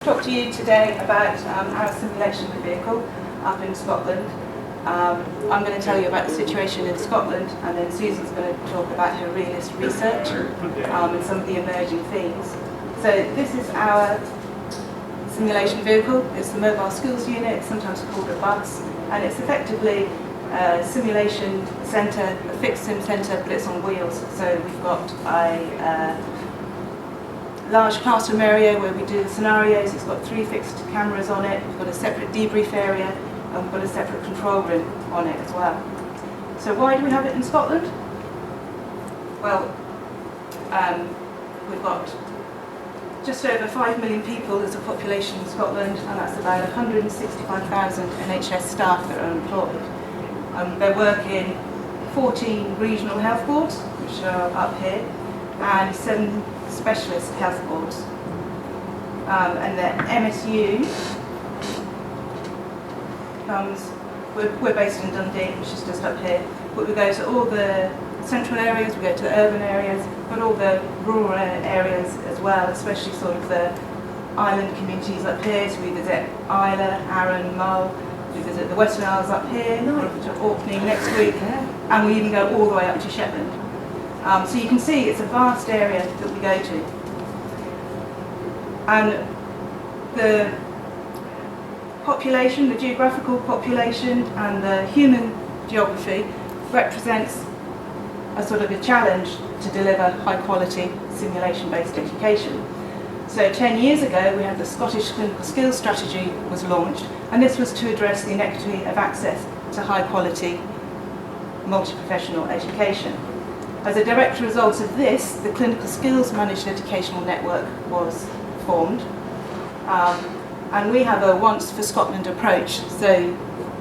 Talk to you today about our simulation vehicle up in Scotland. I'm going to tell you about the situation in Scotland, and then Susan's going to talk about her Realist research and some of the emerging themes. So this is our simulation vehicle. It's the Mobile Skills Unit, sometimes called a bus, and it's effectively a simulation centre, a fixed sim centre, but it's on wheels. So we've got a large classroom area where we do the scenarios. It's got 3 fixed cameras on it. We've got a separate debrief area, and we've got a separate control room on it as well. So why do we have it in Scotland? Well, we've got just over 5 million people as a population in Scotland, and that's about 165,000 NHS staff that are employed. They work in 14 regional health boards, which are up here, and 7 specialist health boards. And the MSU we're based in Dundee, which is just up here, but we go to all the central areas, we go to the urban areas, but all the rural areas as well, especially sort of the island communities up here. So we visit Islay, Arran, Mull, we visit the Western Isles up here, we're up to Orkney next week, and we even go all the way up to Shetland. So you can see it's a vast area that we go to. And the population, the geographical population and the human geography represents a sort of a challenge to deliver high quality simulation based education. So 10 years ago we had the Scottish Clinical Skills Strategy was launched, and this was to address the inequity of access to high quality multi-professional education. As a direct result of this, the Clinical Skills Managed Educational Network was formed. And we have a once for Scotland approach. So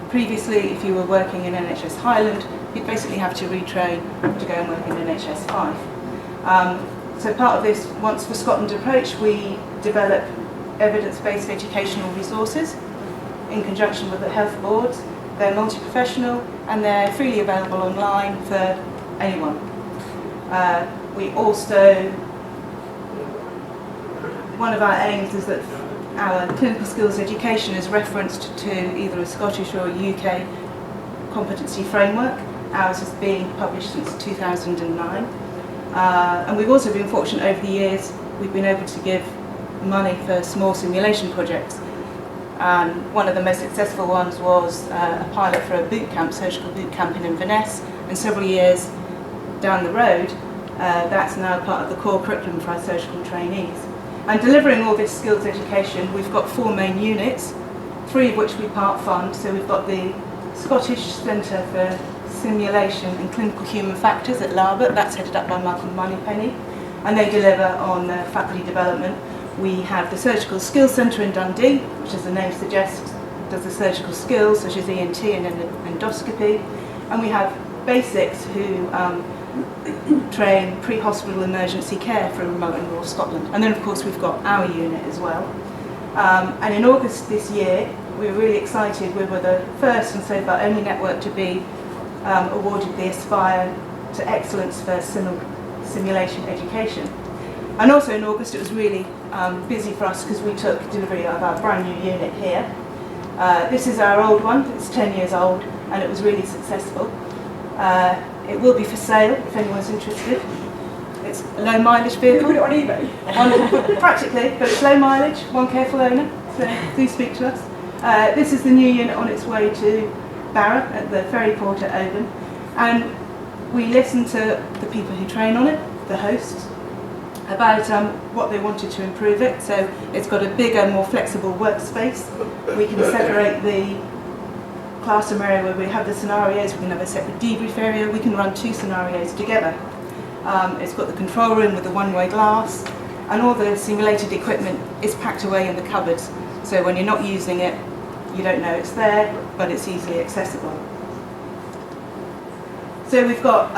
previously, if you were working in NHS Highland, you'd basically have to retrain to go and work in NHS 5. So part of this once for Scotland approach, we develop evidence-based educational resources in conjunction with the health boards. They're multi-professional and they're freely available online for anyone. We also, one of our aims is that our clinical skills education is referenced to either a Scottish or a UK competency framework. Ours has been published since 2009. And we've also been fortunate over the years, we've been able to give money for small simulation projects. And one of the most successful ones was a pilot for a boot camp, surgical boot camp in Inverness, and several years down the road, that's now part of the core curriculum for our surgical trainees. And delivering all this skills education, we've got 4 main units, 3 of which we part fund. So we've got the Scottish Centre for Simulation and Clinical Human Factors at Larbert, that's headed up by Malcolm Moneypenny, and they deliver on faculty development. We have the Surgical Skills Centre in Dundee, which as the name suggests, does the surgical skills such as ENT and endoscopy. And we have Basics, who train pre-hospital emergency care for remote and rural Scotland. And then of course we've got our unit as well. And in August this year, we were really excited. We were the first and so far only network to be awarded the ASPiH to Excellence for Simulation Education. And also in August it was really busy for us because we took delivery of our brand new unit here. This is our old one, it's 10 years old, and it was really successful. It will be for sale if anyone's interested. It's a low mileage vehicle. Put it on eBay? Practically, but it's low mileage, one careful owner, so do speak to us. This is the new unit on its way to Barra at the ferry port at Oban, and we listen to the people who train on it, the hosts, about what they wanted to improve it. So it's got a bigger, more flexible workspace. We can separate the classroom area where we have the scenarios, we can have a separate debrief area, we can run 2 scenarios together. It's got the control room with the one-way glass, and all the simulated equipment is packed away in the cupboards, so when you're not using it, you don't know it's there, but it's easily accessible. So we've got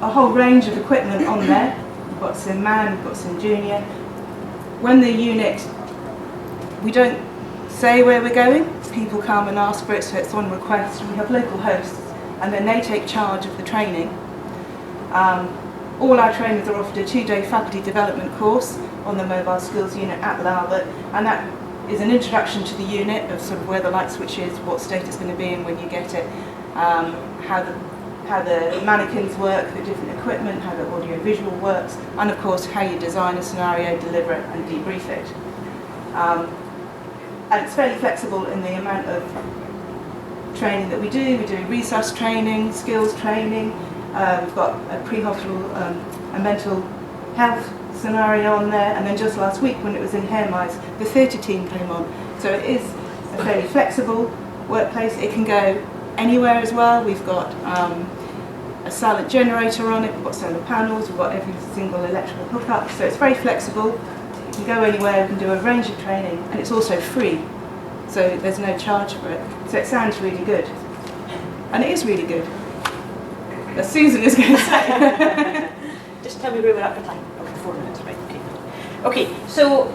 a whole range of equipment on there. We've got SimMan, we've got SimJunior. When the unit, we don't say where we're going, people come and ask for it, so it's on request. We have local hosts, and then they take charge of the training. All our trainers are offered a 2-day faculty development course, on the mobile skills unit at Larbert, and that is an introduction to the unit of sort of where the light switch is, what state it's going to be in when you get it, how the mannequins work, the different equipment, how the audio-visual works, and of course how you design a scenario, deliver it and debrief it. And it's fairly flexible in the amount of training that we do. We do resus training, skills training, we've got a pre-hospital a mental health scenario on there, and then just last week when it was in hair mice, the theatre team came on. So it is a fairly flexible workplace. It can go anywhere as well. We've got a silent generator on it, we've got solar panels, we've got every single electrical hookup, so it's very flexible. You can go anywhere, we can do a range of training, and it's also free, so there's no charge for it. So it sounds really good, and it is really good, as Susan is going to say. Just tell me where we're at for time. Okay, 4 minutes, right, okay. Okay, so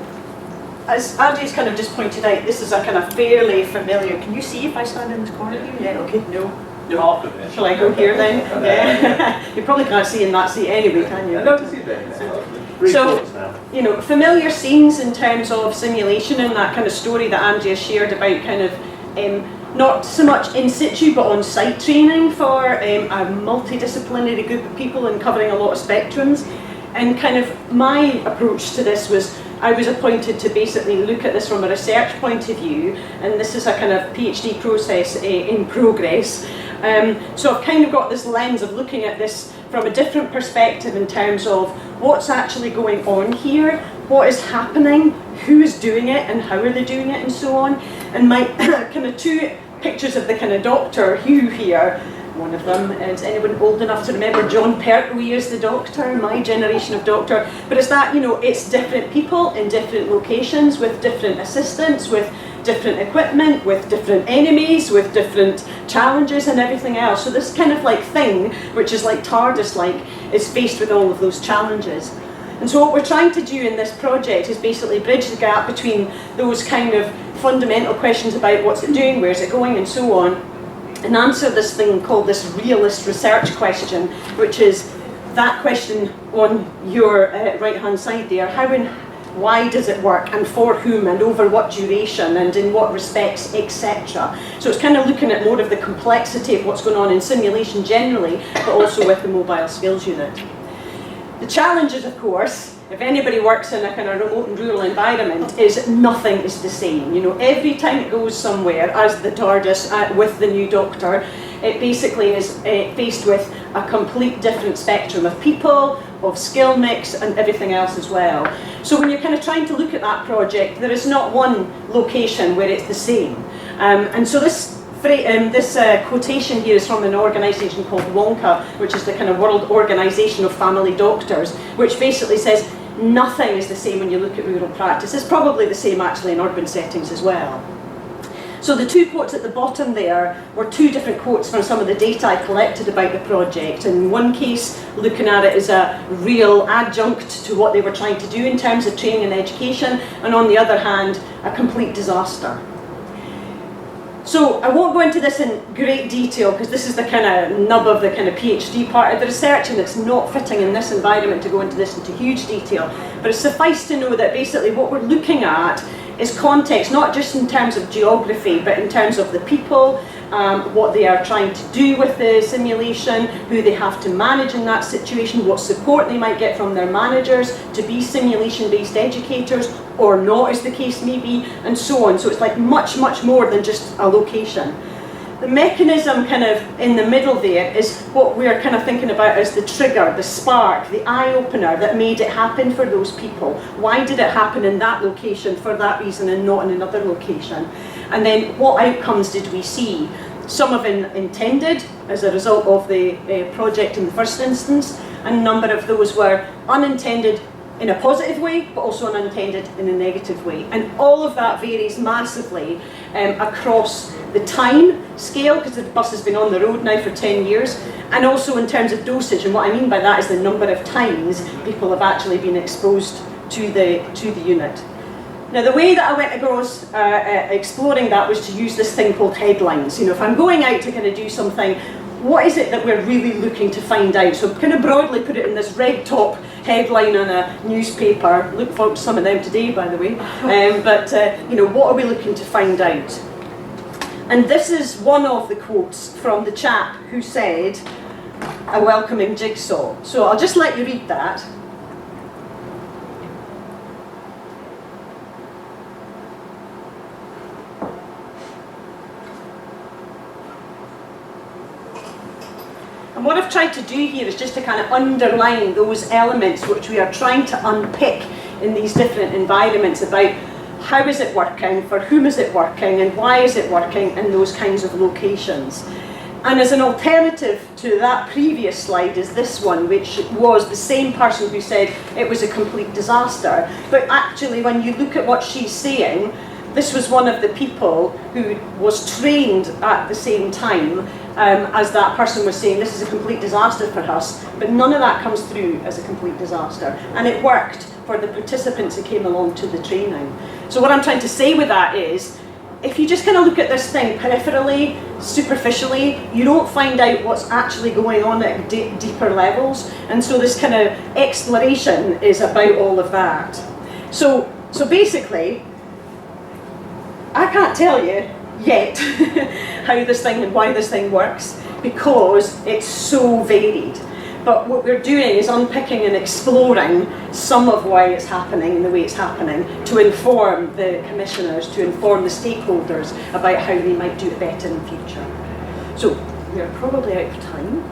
as Andy's kind of just pointed out, this is a kind of fairly familiar, can you see if I stand in this corner here? Yeah, okay, no. Half of it. Shall I go here then? Yeah. You probably can't see in that seat anyway, can you? No, I can see that. So, you know, familiar scenes in terms of simulation and that kind of story that Andrea shared about kind of not so much in situ but on-site training for a multidisciplinary group of people and covering a lot of spectrums. And kind of my approach to this was I was appointed to basically look at this from a research point of view, and this is a kind of PhD process in progress. So I've kind of got this lens of looking at this from a different perspective in terms of what's actually going on here, what is happening, who is doing it and how are they doing it and so on. And my kind of 2 pictures of the kind of Doctor Who here, one of them is anyone old enough to remember John Pertwee as the Doctor, my generation of Doctor, but it's that, you know, it's different people in different locations with different assistants, with different equipment, with different enemies, with different challenges and everything else. So this kind of like thing, which is like TARDIS-like, is faced with all of those challenges. And so what we're trying to do in this project is basically bridge the gap between those kind of fundamental questions about what's it doing, where's it going and so on, and answer this thing called this realist research question, which is that question on your right-hand side there, how and why does it work, and for whom, and over what duration, and in what respects, etc. So it's kind of looking at more of the complexity of what's going on in simulation generally, but also with the mobile skills unit. The challenges, of course, if anybody works in a kind of remote and rural environment, is nothing is the same. You know, every time it goes somewhere, as the TARDIS with the new Doctor, it basically is faced with a complete different spectrum of people, of skill mix, and everything else as well. So when you're kind of trying to look at that project, there is not one location where it's the same. And so this quotation here is from an organisation called WONCA, which is the kind of World Organisation of Family Doctors, which basically says nothing is the same when you look at rural practice. It's probably the same actually in urban settings as well. So the 2 quotes at the bottom there were 2 different quotes from some of the data I collected about the project. In one case, looking at it as a real adjunct to what they were trying to do in terms of training and education, and on the other hand, a complete disaster. So I won't go into this in great detail because this is the kind of nub of the kind of PhD part of the research, and it's not fitting in this environment to go into this into huge detail. But it's suffice to know that basically what we're looking at is context, not just in terms of geography, but in terms of the people, what they are trying to do with the simulation, who they have to manage in that situation, what support they might get from their managers to be simulation-based educators, or not as the case may be, and so on. So it's like much, much more than just a location. The mechanism kind of in the middle there is what we're kind of thinking about as the trigger, the spark, the eye-opener that made it happen for those people. Why did it happen in that location for that reason and not in another location? And then what outcomes did we see? Some of them intended as a result of the project in the first instance, and a number of those were unintended in a positive way, but also unintended in a negative way. And all of that varies massively across the time scale, because the bus has been on the road now for 10 years, and also in terms of dosage. And what I mean by that is the number of times people have actually been exposed to the unit. Now, the way that I went across exploring that was to use this thing called headlines. You know, if I'm going out to kind of do something, what is it that we're really looking to find out? So kind of broadly put it in this red top headline on a newspaper. Look for some of them today, by the way. You know, what are we looking to find out? And this is one of the quotes from the chap who said, "A welcoming jigsaw." So I'll just let you read that. And what I've tried to do here is just to kind of underline those elements which we are trying to unpick in these different environments about how is it working, for whom is it working, and why is it working in those kinds of locations. And as an alternative to that previous slide is this one, which was the same person who said it was a complete disaster. But actually, when you look at what she's saying, this was one of the people who was trained at the same time as that person was saying, this is a complete disaster for us, but none of that comes through as a complete disaster. And it worked for the participants who came along to the training. So what I'm trying to say with that is, if you just kind of look at this thing peripherally, superficially, you don't find out what's actually going on at deeper levels. And so this kind of exploration is about all of that. So basically, I can't tell you yet how this thing and why this thing works, because it's so varied. But what we're doing is unpicking and exploring some of why it's happening and the way it's happening to inform the commissioners, to inform the stakeholders about how they might do it better in the future. So we're probably out of time.